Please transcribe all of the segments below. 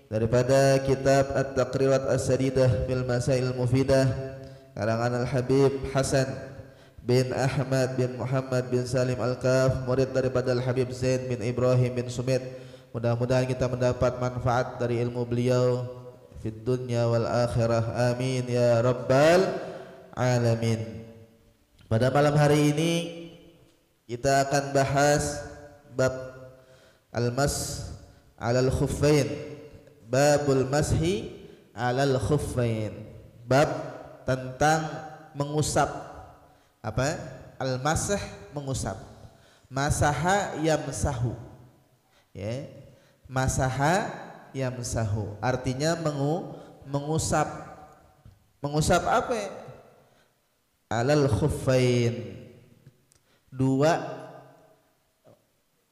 daripada kitab At-Taqrirat As-Sadidah fil Masail Mufidah karangan Al-Habib Hasan bin Ahmad bin Muhammad bin Salim Al-Kaf, murid daripada Al-Habib Zain bin Ibrahim bin Sumit. Mudah-mudahan kita mendapat manfaat dari ilmu beliau fid dunya wal akhirah, amin ya rabbal alamin. Pada malam hari ini kita akan bahas bab al-mas alal khuffain, babul mashi alal khuffain, bab tentang mengusap. Apa? Al-masah, mengusap. Masaha yamsahu, ya, masaha yamsahu artinya mengusap. Mengusap apa? Alal khuffain, dua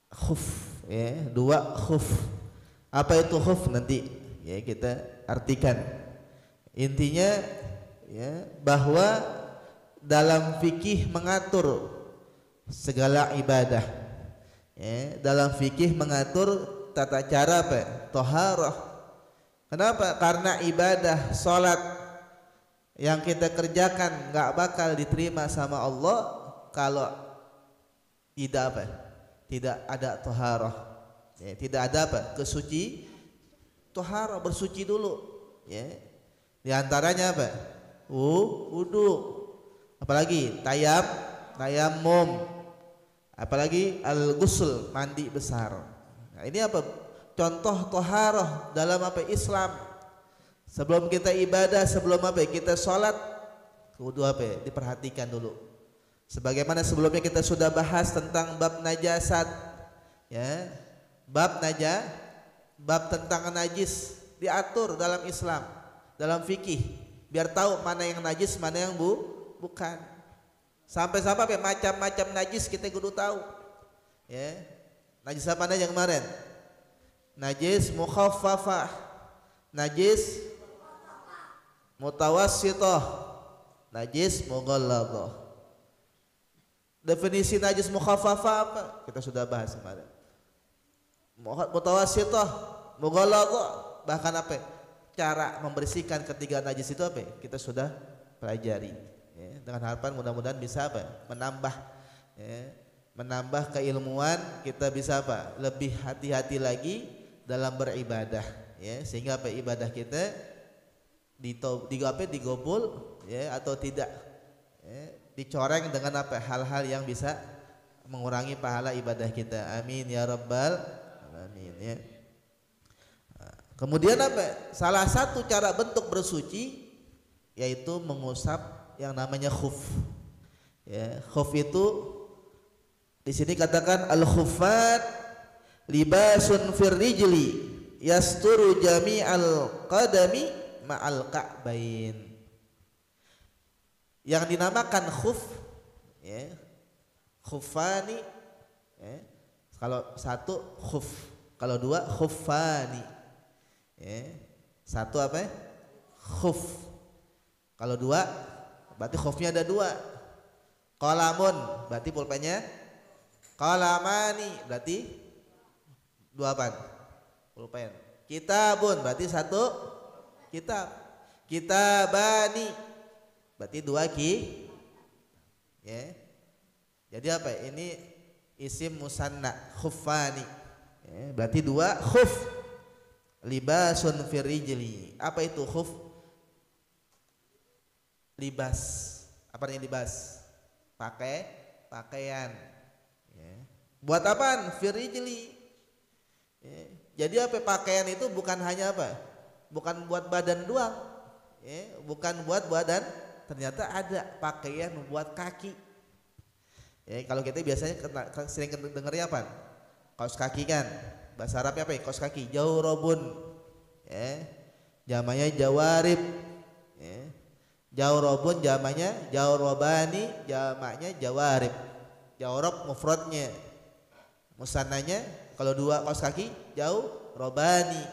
khuf, ya, dua khuf. Apa itu khuf? Nanti ya kita artikan. Intinya ya bahwa dalam fikih mengatur segala ibadah, ya, dalam fikih mengatur tata cara apa? Thaharah. Kenapa? Karena ibadah salat yang kita kerjakan nggak bakal diterima sama Allah kalau tidak apa? Tidak ada thaharah. Ya, tidak ada apa? Kesuci, thaharah, bersuci dulu. Ya. Di antaranya apa? Wudu. Apalagi tayammum. Apalagi al-ghusl, mandi besar. Nah, ini apa? Contoh thaharah dalam apa? Islam. Sebelum kita ibadah, sebelum apa? Kita sholat, kudu apa? Diperhatikan dulu. Sebagaimana sebelumnya kita sudah bahas tentang bab najasat, ya, bab tentang najis diatur dalam Islam, dalam fikih, biar tahu mana yang najis, mana yang bukan. Sampai-sampai macam-macam najis kita kudu tahu, ya. Najis apa aja yang kemarin? Najis mukhaffafah, najis mutawassithah, najis mughalladah. Definisi najis mukhaffafah apa? Kita sudah bahas kemarin. Mutawassithah, mughalladah, bahkan apa? Cara membersihkan ketiga najis itu apa? Kita sudah pelajari. Ya, dengan harapan mudah-mudahan bisa apa? Menambah, ya, menambah keilmuan kita, bisa apa? Lebih hati-hati lagi dalam beribadah, ya, sehingga apa? Ibadah kita digobul, ya, atau tidak, ya, dicoreng dengan apa? Hal-hal yang bisa mengurangi pahala ibadah kita. Amin ya rabbal alamin, ya. Kemudian apa? Salah satu cara bentuk bersuci yaitu mengusap yang namanya khuf. Ya, khuf itu di sini katakan al-khuffat libasun fir rijli yasturu jami'al qadami ma'al ka'bain. Yang dinamakan khuf, ya, khuffani, ya. Kalau satu khuf, kalau dua khuffani, ya. Satu apa? Khuf. Kalau dua berarti khufnya ada dua. Qalamun berarti pulpennya qalamani, berarti dua apa? Pulpen. Kitabun berarti satu kitab. Kitabani berarti dua ya. Jadi apa? Ini isim musanna, khuffani, ya, berarti dua khuf. Libasun fir rijli. Apa itu khuf? Libas. Apa artinya libas? Pakaian, ya. Buat apaan? Fir rijli, ya. Jadi apa? Pakaian itu bukan hanya apa? Bukan buat badan doang, ya. Bukan buat badan, ternyata ada pakaian buat kaki. Ya, kalau kita biasanya sering dengarnya apa? Kaos kaki kan? Bahasa Arabnya apa ya? Kaos kaki, jawrobun, ya. Jamanya jawarib, ya. Jawrobun jamanya jawrobani, jamaknya jawarib. Jawrob mufradnya, musannanya kalau dua kaos kaki jawrobani.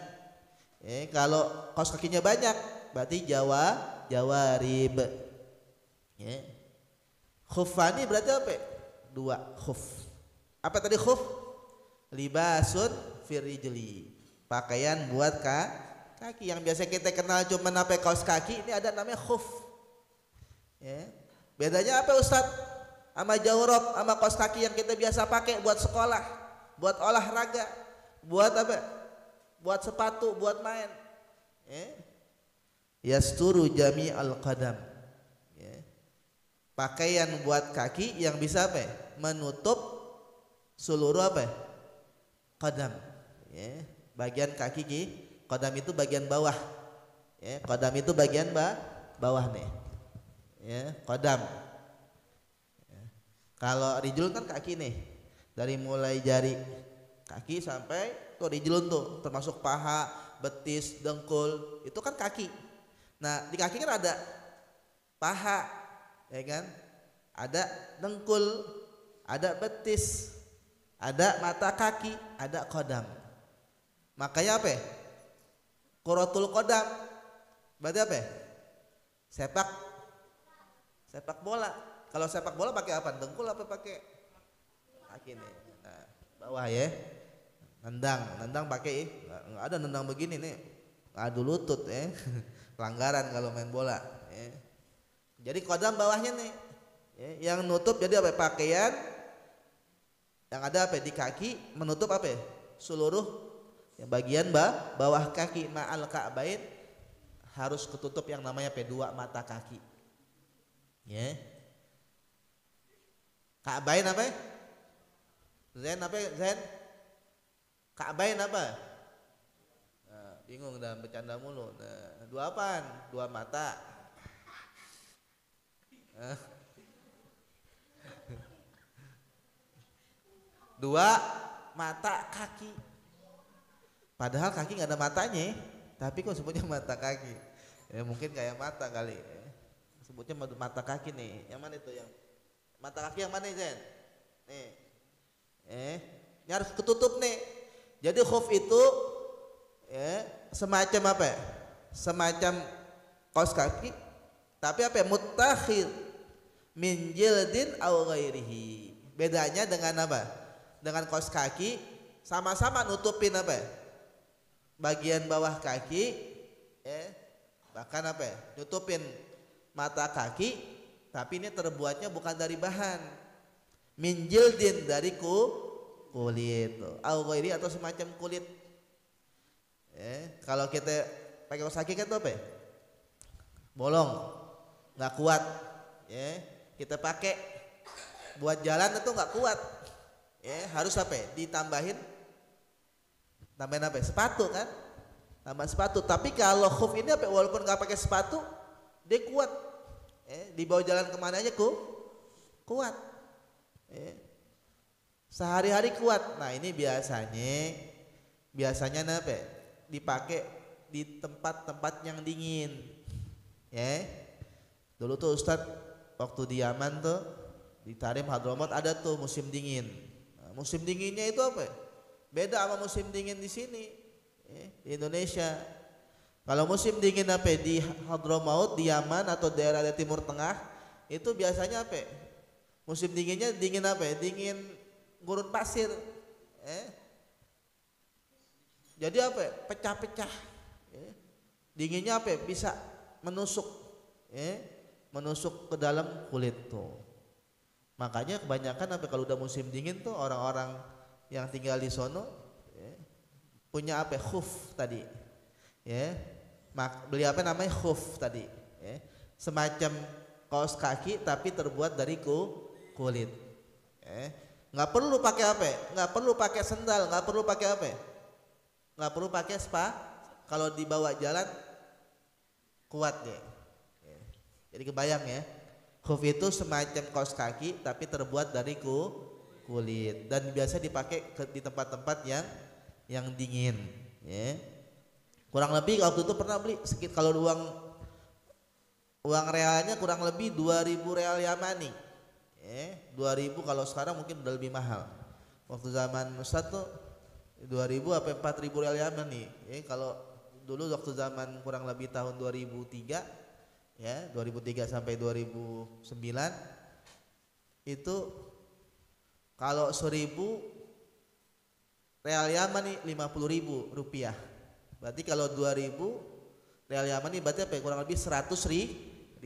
Ya, kalau kaos kakinya banyak berarti jawarib. Ya. Khuffani berarti apa? Dua khuf. Apa tadi khuf? Libasun fir rijli, pakaian buat kaki. Yang biasa kita kenal cuma apa kaos kaki, ini ada namanya khuf. Ya. Bedanya apa Ustaz? Sama jawrab, sama kaos kaki yang kita biasa pakai buat sekolah, buat olahraga, buat apa? Buat sepatu, buat main. Ya. Yasturu jami al-qadam. Ya. Pakaian buat kaki yang bisa apa? Menutup seluruh apa? Qadam. Ya. Bagian kaki qadam itu bagian bawah. Ya, qadam itu bagian bawah nih. Ya, qadam. Ya. Kalau rijlun kan kaki nih. Dari mulai jari kaki sampai tuh rijlun tuh, termasuk paha, betis, dengkul, itu kan kaki. Nah, di kaki kan ada paha, ya kan? Ada dengkul, ada betis, ada mata kaki, ada qadam. Makanya apa? Quratul qadam. Berarti apa? Sepak bola. Kalau sepak bola pakai apa? Dengkul apa pakai kaki nih? Nah, bawah ya. Nendang pakai nggak ada nendang begini nih. Adu lutut ya. Pelanggaran kalau main bola ya. Jadi qadam bawahnya nih. Ya, yang nutup jadi apa? Pakaian yang ada apa? Di kaki menutup apa? Seluruh yang bagian bawah kaki ma'al ka'bain harus ketutup yang namanya dua mata kaki. Ya. Ka'bain apa? Zain apa? Zain? Ka'bain apa? Nah, bingung dah bercanda mulu. Nah, dua apaan? Dua mata. Dua mata kaki. Padahal kaki nggak ada matanya, tapi kok sebutnya mata kaki? Ya mungkin kayak mata kali. Sebutnya mata kaki nih. Yang mana itu yang mata kaki yang mana Zen? Nih, ini harus ketutup nih. Jadi khuf itu semacam apa? Semacam kaos kaki, tapi apa? Muttakhir min jildin aw ghairihi. Bedanya dengan apa? Dengan kaos kaki sama-sama nutupin apa? Bagian bawah kaki, bahkan apa? Nutupin mata kaki, tapi ini terbuatnya bukan dari bahan. Min jildin dari kulit, aw ghairi atau semacam kulit. Kalau kita pakai kaos kaki kan itu apa? Bolong, nggak kuat. Kita pakai buat jalan itu nggak kuat. Harus apa? Tambahin apa? Sepatu kan? Tambah sepatu. Tapi kalau khuf ini apa? Walaupun nggak pakai sepatu, dia kuat. Dibawa jalan kemana aja kuat. Sehari-hari kuat. Nah ini biasanya apa? Dipakai di tempat-tempat yang dingin. Dulu tuh Ustadz waktu di Yaman tuh di Tarim Hadramaut ada tuh musim dingin. Nah, musim dinginnya itu apa? Beda sama musim dingin di sini di Indonesia. Kalau musim dingin apa di Hadramaut, di Yaman atau daerah Timur Tengah itu biasanya apa? Musim dinginnya dingin apa? Dingin gurun pasir. Jadi apa? Pecah-pecah. Dinginnya apa? Bisa menusuk, menusuk ke dalam kulit tuh. Makanya kebanyakan apa? Kalau udah musim dingin tuh orang-orang yang tinggal di sono punya apa? Khuf tadi. Beli apa namanya? Khuf tadi. Semacam kaos kaki tapi terbuat dari kulit. Nggak perlu pakai apa? Nggak perlu pakai sendal, nggak perlu pakai apa? Nggak perlu pakai spa. Kalau dibawa jalan kuat ya. Jadi kebayang ya. Khuf itu semacam kaos kaki tapi terbuat dari kulit dan biasa dipakai di tempat-tempat yang dingin. Kurang lebih waktu itu pernah beli sekitar kalau uang realnya kurang lebih 2.000 real Yamani. 2.000 kalau sekarang mungkin udah lebih mahal. Waktu zaman Ustadz tuh 2.000 apa 4.000 real Yamani. Kalau dulu waktu zaman kurang lebih tahun 2003 2003 sampai 2009 itu kalau 1.000 real Yaman nih 50.000 rupiah Berarti kalau 2000 real Yamani berarti apa ya? Kurang lebih 100.000.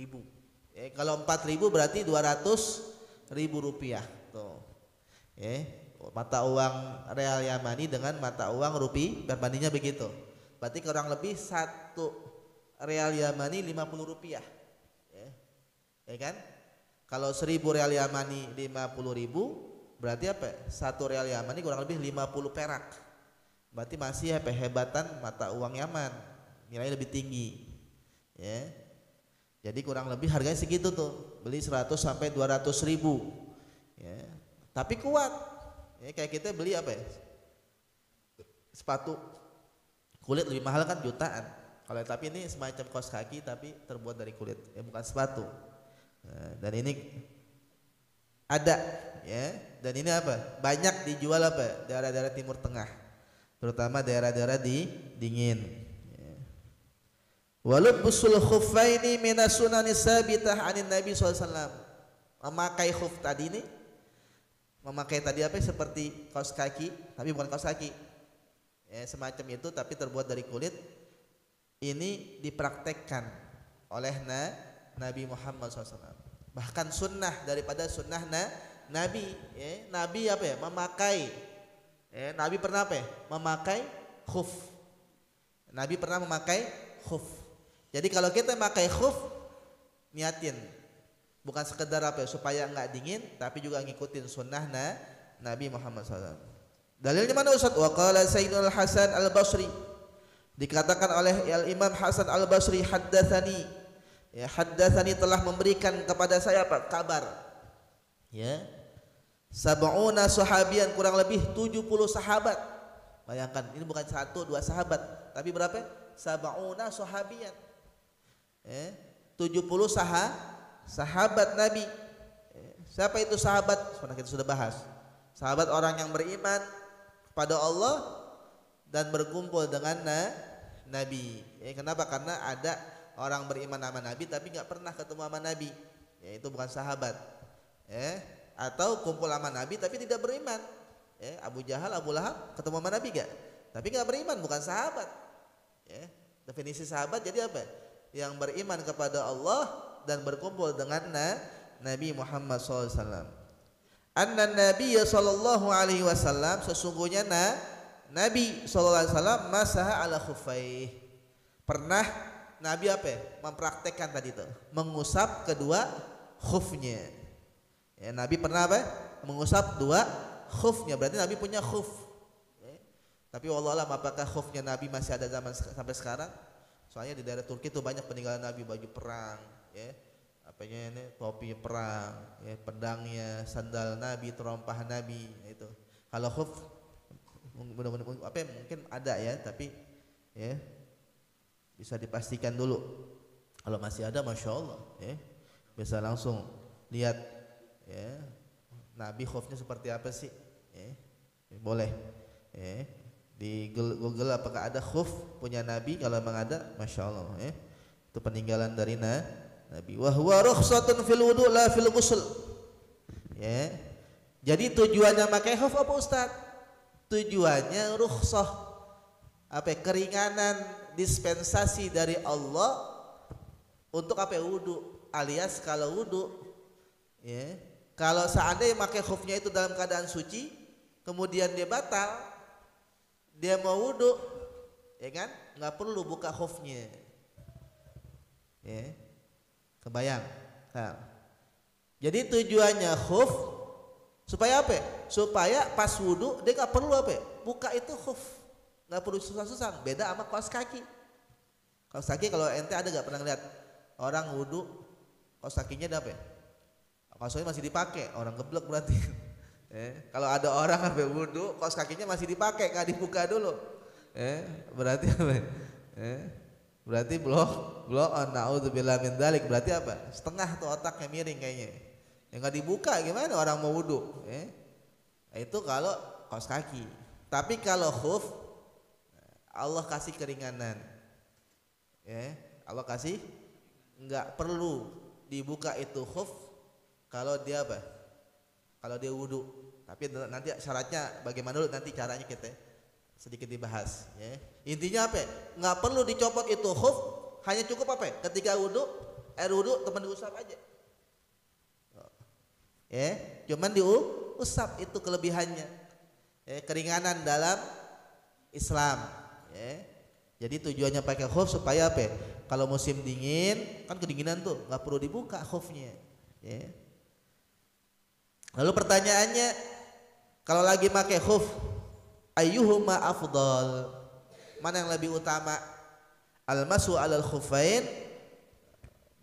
Ya, kalau 4.000 berarti 200.000 rupiah. Tuh. Ya, mata uang real Yamani dengan mata uang rupiah berbandingnya begitu. Berarti kurang lebih 1 real Yamani 50 rupiah. Ya kan? Kalau 1000 real Yamani 50.000 berarti apa? 1 real Yamani kurang lebih 50 perak. Berarti masih apa? Hebatan mata uang Yaman, nilainya lebih tinggi. Ya. Jadi kurang lebih harganya segitu tuh. Beli 100 sampai 200.000. Ya. Tapi kuat. Ya, kayak kita beli apa ya? Sepatu kulit lebih mahal kan jutaan. Kalau tapi ini semacam kaos kaki tapi terbuat dari kulit, ya bukan sepatu. Nah, dan ini ada, ya. Dan ini apa? Banyak dijual apa? Daerah-daerah Timur Tengah, terutama daerah-daerah dingin. Ya. Walubsul khuffaini minas sunanis sabitah anin Nabi SAW. Memakai khuf tadi ini, memakai tadi apa? Seperti kaos kaki, tapi bukan kaos kaki. Ya, semacam itu tapi terbuat dari kulit. Ini dipraktekkan oleh Nabi Muhammad SAW. Bahkan sunnah daripada sunnah Nabi. Ya, Nabi apa ya? Memakai. Ya, Nabi pernah apa ya? Memakai khuf. Nabi pernah memakai khuf. Jadi kalau kita memakai khuf, niatin. Bukan sekedar apa ya? Supaya enggak dingin, tapi juga ngikutin sunnah Nabi Muhammad SAW. Dalilnya mana Ustaz? Wa qala Sayyidul Hasan Al-Basri. Dikatakan oleh Imam Hasan Al-Basri, haddatsani, ya, haddatsani telah memberikan kepada saya apa? Kabar. Ya. Sab'una sahabian, kurang lebih 70 sahabat. Bayangkan, ini bukan 1 2 sahabat, tapi berapa? Sab'una sahabian. Ya. 70 sahabat Nabi. Ya. Siapa itu sahabat? Sebenarnya kita sudah bahas. Sahabat orang yang beriman kepada Allah dan berkumpul dengan Nabi. Ya, kenapa? Karena ada orang beriman sama Nabi tapi nggak pernah ketemu sama Nabi. Ya, itu bukan sahabat. Ya, atau kumpul sama Nabi tapi tidak beriman. Ya, Abu Jahal, Abu Lahab ketemu sama Nabi gak? Tapi nggak beriman, bukan sahabat. Ya, definisi sahabat jadi apa? Yang beriman kepada Allah dan berkumpul dengan Nabi Muhammad SAW. Anna Nabi sallallahu alaihi wasallam, sesungguhnya Nabi SAW masaha ala khuffaih. Pernah Nabi apa ya? Mempraktekkan tadi itu, mengusap kedua khufnya. Ya, Nabi pernah apa? Mengusap 2 khufnya. Berarti Nabi punya khuf. Ya. Tapi wallahualam apakah khufnya Nabi masih ada zaman sampai sekarang? Soalnya di daerah Turki itu banyak peninggalan Nabi, baju perang, ya. Apanya ini? Topi perang, ya, pedangnya, sandal Nabi, terompah Nabi, itu. Kalau khuf apa ya, mungkin ada ya, tapi ya bisa dipastikan dulu. Kalau masih ada, masya Allah, ya, bisa langsung lihat, ya, Nabi khufnya seperti apa sih, ya, boleh, ya, di Google apakah ada khuf punya Nabi. Kalau memang ada, masya Allah, ya, itu peninggalan dari Nabi. Wa huwa rukhsatun fil wudu la fil ghusl. Ya, jadi tujuannya pakai khuf apa Ustaz? Tujuannya rukhsah, apa ya, keringanan, dispensasi dari Allah untuk apa ya, wudu, alias kalau wudu, ya, kalau seandainya pakai khufnya itu dalam keadaan suci, kemudian dia batal, dia mau wudu, ya kan, nggak perlu buka khufnya, ya, kebayang. Nah, jadi tujuannya khuf supaya apa? Supaya pas wudu dia nggak perlu apa? Buka itu khuf, nggak perlu susah-susah. Beda sama kaos kaki. Kaos kaki kalau ente ada nggak pernah lihat orang wudu kaos kakinya ada apa? Kaos kakinya masih dipakai, orang geblek berarti. Kalau ada orang apa wudu kaos kakinya masih dipakai, nggak dibuka dulu. Berarti apa? Berarti blow on, naudzubillah min dzalik. Berarti apa? Setengah tuh otaknya miring kayaknya. Yang nggak dibuka gimana orang mau wudu? Itu kalau kaos kaki. Tapi kalau khuf, Allah kasih keringanan. Allah kasih, nggak perlu dibuka itu khuf kalau dia apa? Kalau dia wudu. Tapi nanti syaratnya bagaimana dulu, nanti caranya kita sedikit dibahas ya. Intinya apa? Nggak perlu dicopot itu khuf, hanya cukup apa? Ketika wudu, air wudu teman diusap aja. Ya, cuman diusap, itu kelebihannya. Ya, keringanan dalam Islam ya. Jadi tujuannya pakai khuf supaya apa? Kalau musim dingin kan kedinginan tuh, nggak perlu dibuka khufnya ya. Lalu pertanyaannya, kalau lagi pakai khuf, ayyuhuma afdal, mana yang lebih utama? Al-masu alal khufain,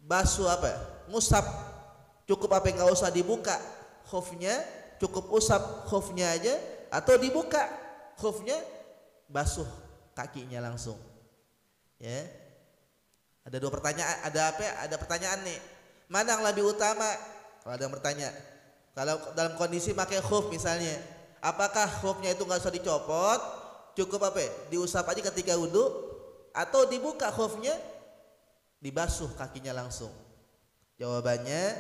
basuh apa? Ngusap, cukup apa, nggak usah dibuka khufnya, cukup usap khufnya aja, atau dibuka khufnya, basuh kakinya langsung ya. Ada dua pertanyaan, ada pertanyaan nih, mana yang lebih utama? Kalau ada yang bertanya, kalau dalam kondisi pakai khuf misalnya, apakah khufnya itu nggak usah dicopot, cukup apa? Diusap aja ketika wudu, atau dibuka khufnya, dibasuh kakinya langsung? Jawabannya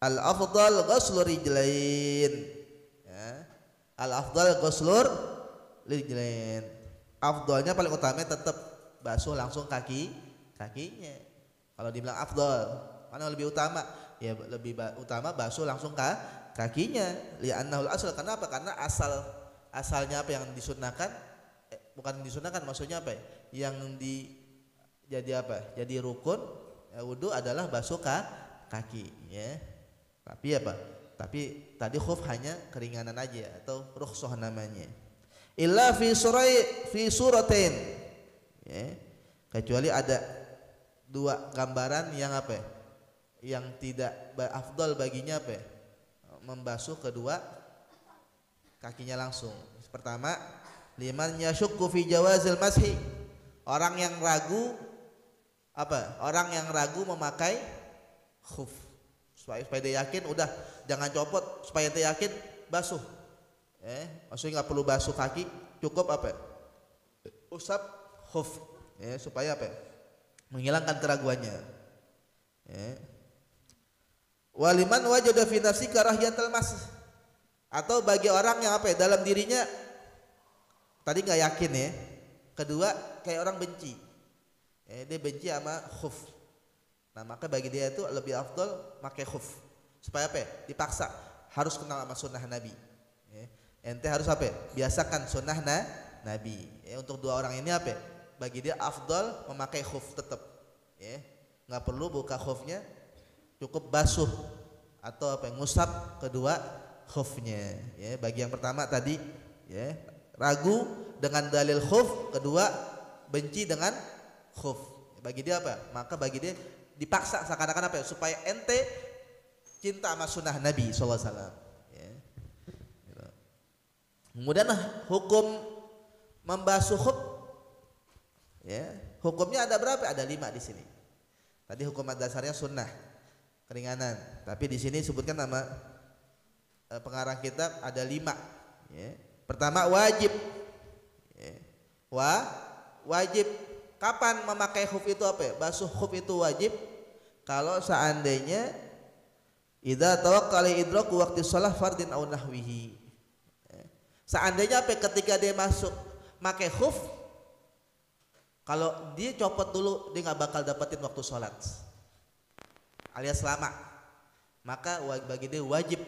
al-afdal ghuslur rijlain ya. Al-afdal ghuslur rijlain, afdalnya paling utama tetap basuh langsung kakinya. Kalau dibilang afdal, mana lebih utama? Ya lebih utama basuh langsung kakinya. Li'annahul asal, kenapa? Karena asalnya apa yang disunahkan, bukan disunahkan, maksudnya apa? Yang jadi apa? Jadi rukun ya, wudu adalah basuh kaki ya. Tapi apa? Tapi tadi khuf hanya keringanan aja atau rukhsah namanya. Illa fi suratain ya. Kecuali ada dua gambaran yang apa? Yang tidak afdal baginya apa? Membasuh kedua kakinya langsung. Pertama, liman yashukku fi jawazil mashi, orang yang ragu apa? Orang yang ragu memakai khuf, supaya dia yakin, udah jangan copot, supaya dia yakin basuh. Maksudnya nggak perlu basuh kaki, cukup apa? Usap khuf, supaya apa? Menghilangkan keraguannya. Waliman wajada fi nafsi karahiyatul mas, atau bagi orang yang apa? Dalam dirinya tadi nggak yakin ya. Kedua, kayak orang benci. Dia benci sama khuf. Nah, maka bagi dia itu lebih afdal pakai khuf. Supaya apa? Dipaksa harus kenal sama sunnah Nabi. Ente harus apa? Biasakan sunnah Nabi. Untuk dua orang ini apa? Bagi dia afdal memakai khuf tetap. Nggak perlu buka khufnya, cukup basuh atau apa? Ngusap kedua khufnya. Bagi yang pertama tadi, ragu dengan dalil khuf, kedua benci dengan khuf. Bagi dia apa? Maka bagi dia dipaksa seakan-akan apa? Supaya ente cinta sama sunnah Nabi SAW. Kemudian hukum membasuh khuf, hukumnya ada berapa? Ada 5 di sini. Tadi hukum dasarnya sunnah, keringanan. Tapi di sini disebutkan nama pengarang kitab ada 5. Pertama wajib. Wajib. Kapan memakai khuf itu apa? Basuh khuf itu wajib kalau seandainya idza tawakkala idraku waqti shalah fardin aw nahwihi. Seandainya apa? Ketika dia masuk pakai khuf, kalau dia copot dulu dia nggak bakal dapetin waktu sholat alias lama, maka bagi dia wajib,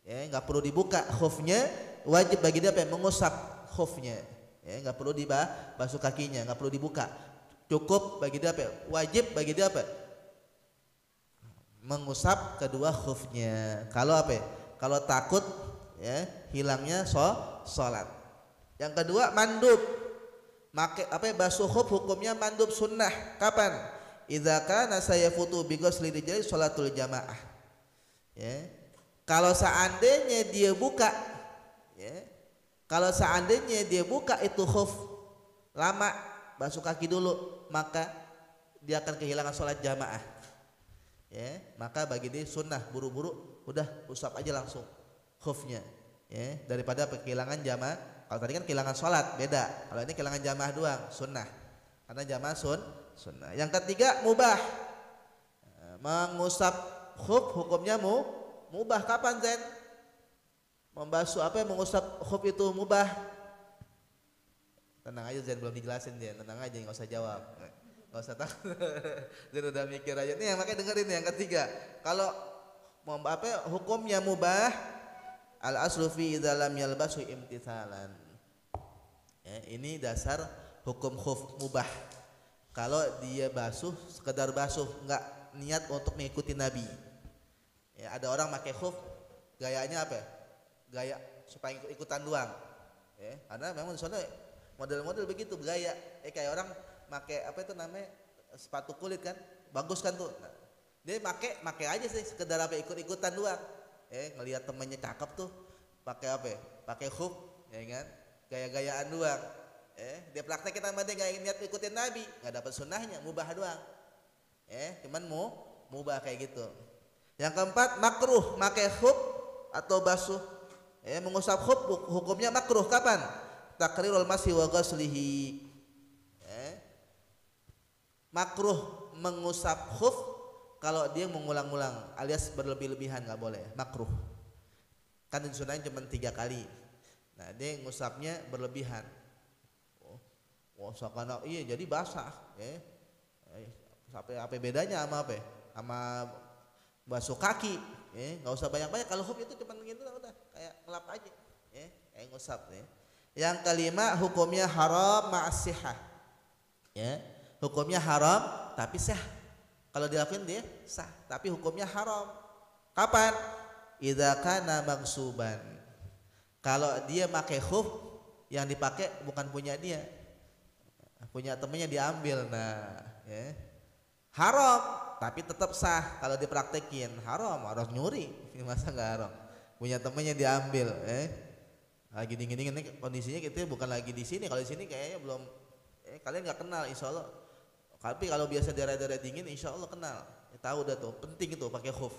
nggak perlu dibuka khufnya, wajib bagi dia apa? Mengusap khufnya, nggak perlu dibasuh kakinya, nggak perlu dibuka, cukup bagi dia apa? Wajib bagi dia apa? Mengusap kedua khufnya. Kalau apa? Kalau takut hilangnya sholat. Yang kedua mandub. Make apa? Basuh khuf hukumnya mandub sunnah. Kapan? Idza kana sayafutu bi ghusli rijali sholatul jamaah. Kalau seandainya dia buka, kalau seandainya dia buka itu khuf lama, basuh kaki dulu, maka dia akan kehilangan sholat jamaah. Maka bagi dia sunnah, buru-buru udah usap aja langsung khufnya, daripada kehilangan jamaah. Kalau tadi kan kehilangan sholat beda, kalau ini kehilangan jamaah doang, sunnah, karena jamaah sunnah. Yang ketiga mubah, mengusap khuf hukumnya mubah. Kapan Zain? Membasuh apa? Mengusap khuf itu mubah Tenang aja Zain, belum dijelasin dia, tenang aja nggak usah jawab, nggak usah takut. Zain udah mikir aja nih, yang makanya dengerin yang ketiga. Kalau mau apa hukumnya mubah, al aslu fi idza lam yalbasu imtithalan. Ya, ini dasar hukum khuf mubah. Kalau dia basuh sekedar basuh, nggak niat untuk mengikuti Nabi. Ya, ada orang pakai khuf gayanya apa? Gaya supaya ikutan doang. Ya, karena memang soalnya model-model begitu gaya. Kayak orang pakai apa itu namanya sepatu kulit kan, bagus kan tuh. Nah, dia pakai aja sih sekedar apa ikut-ikutan doang. Ngelihat temennya cakep tuh, pakai apa? Pakai khuf, ya kan? Gaya-gayaan doang. Dia praktek kita dia nggak niat ikutin Nabi, nggak dapat sunnahnya, mubah doang. Cuman mubah kayak gitu. Yang keempat makruh, pakai khuf atau basuh. Mengusap khuf hukumnya makruh kapan? Takrirul masih wa ghaslihi. Makruh mengusap khuf kalau dia mengulang-ulang alias berlebih-lebihan, nggak boleh, makruh. Kan sunnahnya cuma 3 kali. Nah, dia ngusapnya berlebihan. Seakan iya jadi basah. Apa bedanya sama apa? Sama basuh kaki. Nggak usah banyak-banyak. Kalau khuf itu cuma gitu udah kayak ngelap aja. Kayak ngusap. Yang kelima hukumnya haram ma'asihah. Hukumnya haram tapi sah. Kalau dilakuin dia sah, tapi hukumnya haram. Kapan? Idza kana magsuban. Kalau dia pakai khuf yang dipakai bukan punya dia, punya temennya diambil. Nah, haram tapi tetap sah kalau dipraktekin. Haram, harus nyuri. Masa nggak haram? Punya temennya diambil. Lagi dingin-dingin nih kondisinya, kita bukan lagi di sini. Kalau di sini kayaknya belum. Kalian nggak kenal, insya Allah. Tapi kalau biasa daerah-daerah dingin, insya Allah kenal. Tahu dah tuh, penting itu pakai khuf.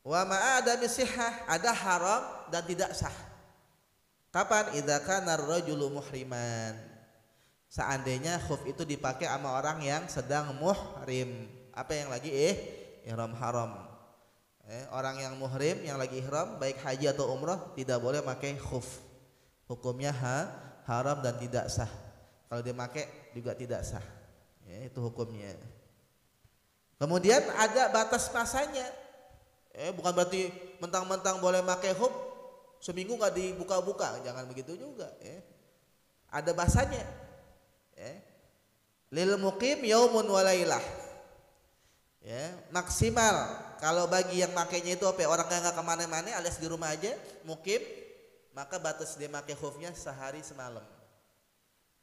Wa ma'adami sihah, ada haram dan tidak sah. Kapan? Idza kana ar-rajulu muhriman. Seandainya khuf itu dipakai sama orang yang sedang muhrim. Apa yang lagi ihram haram. Orang yang muhrim yang lagi ihram baik haji atau umrah tidak boleh pakai khuf. Hukumnya haram dan tidak sah. Kalau dia pakai juga tidak sah. Itu hukumnya. Kemudian ada batas masanya. Bukan berarti mentang-mentang boleh pakai khuf seminggu nggak dibuka-buka, jangan begitu juga. Ada bahasanya. Lil muqim yaumun walailah. Maksimal kalau bagi yang makainya itu apa? Orang yang nggak kemana-mana alias di rumah aja, muqim, maka batas dia pakai khufnya sehari semalam.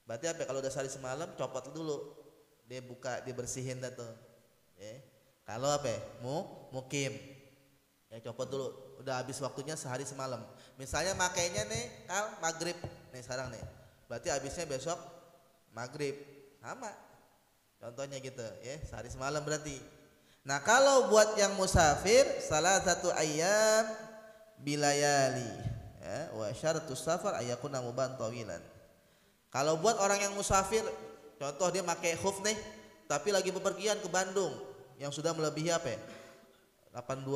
Berarti apa? Kalau udah sehari semalam copot dulu, dia buka, dia bersihin dah tuh. Kalau apa? Muqim. Copot dulu, udah habis waktunya sehari semalam. Misalnya makainya nih maghrib nih sekarang nih, berarti habisnya besok maghrib, sama contohnya gitu sehari semalam berarti. Nah kalau buat yang musafir salah satu ayam bilayali wa syaratus safar ayakuna muban tawilan. Kalau buat orang yang musafir, contoh dia pakai khuf nih tapi lagi bepergian ke Bandung yang sudah melebihi apa 82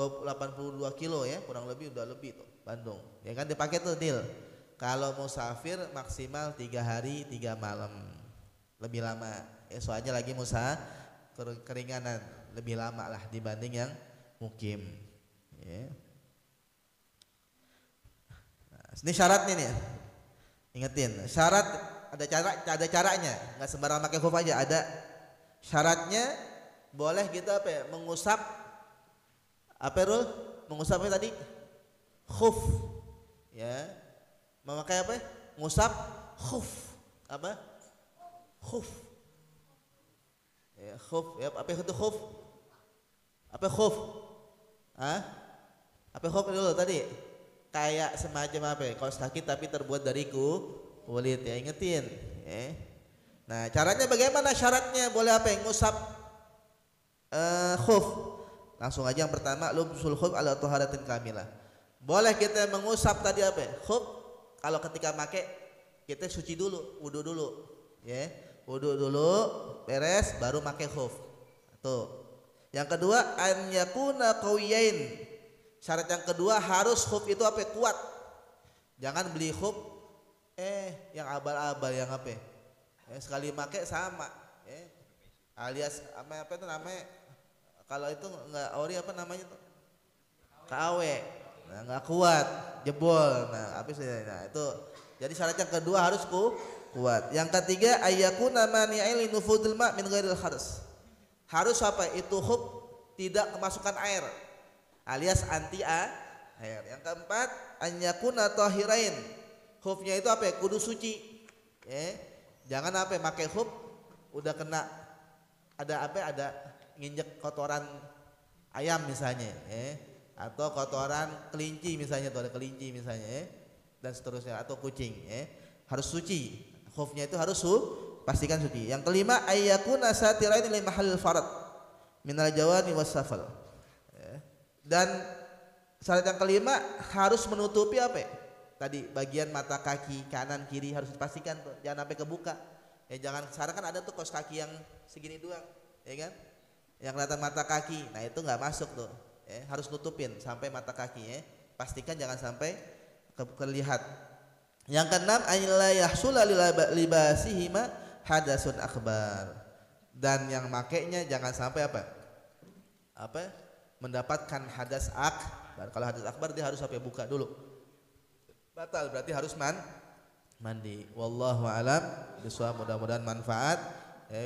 kilo kurang lebih, udah lebih tuh Bandung. Kan dipakai tuh deal. Kalau musafir maksimal 3 hari 3 malam. Lebih lama. Soalnya lagi keringanan, lebih lama lah dibanding yang mukim. Nah, ini syaratnya nih. Ingetin, syarat ada caranya. Enggak sembarang pakai khuf aja, ada syaratnya. Boleh kita mengusap mengusap apa tadi? Khuf. Memakai apa? Ngusap khuf. Apa? Khuf. Khuf. Apa itu khuf? Apa khuf? Apa khuf dulu tadi? Kayak semacam apa? Kaos kaki tapi terbuat dari kulit. Ingetin. Nah, caranya bagaimana? Syaratnya boleh apa? Ngusap khuf. Langsung aja yang pertama, lumsul khuf ala taharatin kamilah. Boleh kita mengusap tadi apa? Khuf. Kalau ketika pakai kita suci dulu, wudu dulu. Wudu dulu, beres baru pakai khuf. Tuh. Yang kedua, an yakuna qawiyain. Syarat yang kedua harus khuf itu apa? Kuat. Jangan beli khuf Yang abal-abal yang apa? Sekali make sama. Alias apa itu namanya? Kalau itu nggak ori apa namanya tuh? KW. Nah, nggak kuat, jebol. Nah, habis nah itu. Jadi syarat yang kedua harus kuat. Yang ketiga ayyakuna mani'il nufudil ma' min ghairil khars. Harus apa? Itu hub tidak kemasukan air. Alias anti air. Yang keempat anyakuna tahirain. Hubnya itu apa? Kudu suci. Jangan apa? Pakai hub udah kena ada nginjek kotoran ayam misalnya, atau kotoran kelinci misalnya, tuh ada kelinci misalnya, dan seterusnya, atau kucing, harus suci. Khufnya itu harus pastikan suci. Yang kelima ayyakuna satirain li mahallil farad minal jawani was safal. Dan syarat yang kelima harus menutupi apa? Tadi bagian mata kaki kanan kiri harus dipastikan tuh, jangan sampai kebuka. Jangan, sekarang kan ada tuh kaos kaki yang segini doang, ya kan? Yang kelihatan mata kaki, nah itu nggak masuk tuh. Harus nutupin sampai mata kaki, pastikan jangan sampai terlihat. Yang keenam ayyala yahsula libasihima hadasun akbar. Dan yang makainya jangan sampai apa? Mendapatkan hadas akbar. Kalau hadas akbar dia harus sampai buka dulu. Batal berarti harus mandi. Wallahu alam bishawab. Mudah-mudahan manfaat,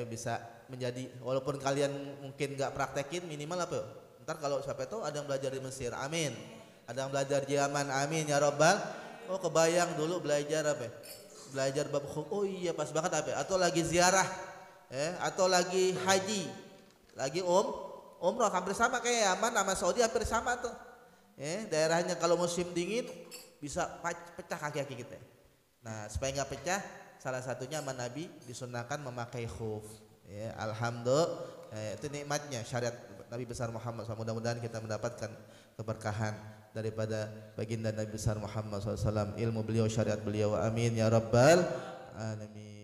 bisa menjadi, walaupun kalian mungkin nggak praktekin, minimal apa? Ntar kalau siapa tahu ada yang belajar di Mesir, amin. Ada yang belajar di Yaman, amin ya Rabbal. Kebayang dulu belajar apa? Belajar bab oh iya pas banget apa? Atau lagi ziarah, atau lagi haji, lagi umroh, hampir sama kayak Yaman sama Saudi, hampir sama tuh. Daerahnya kalau musim dingin bisa pecah kaki-kaki kita. Nah supaya nggak pecah, salah satunya sama Nabi disunahkan memakai khuf. Alhamdulillah, itu nikmatnya syariat Nabi besar Muhammad SAW. Mudah-mudahan kita mendapatkan keberkahan daripada baginda Nabi besar Muhammad SAW, ilmu beliau, syariat beliau, amin ya rabbal alamin.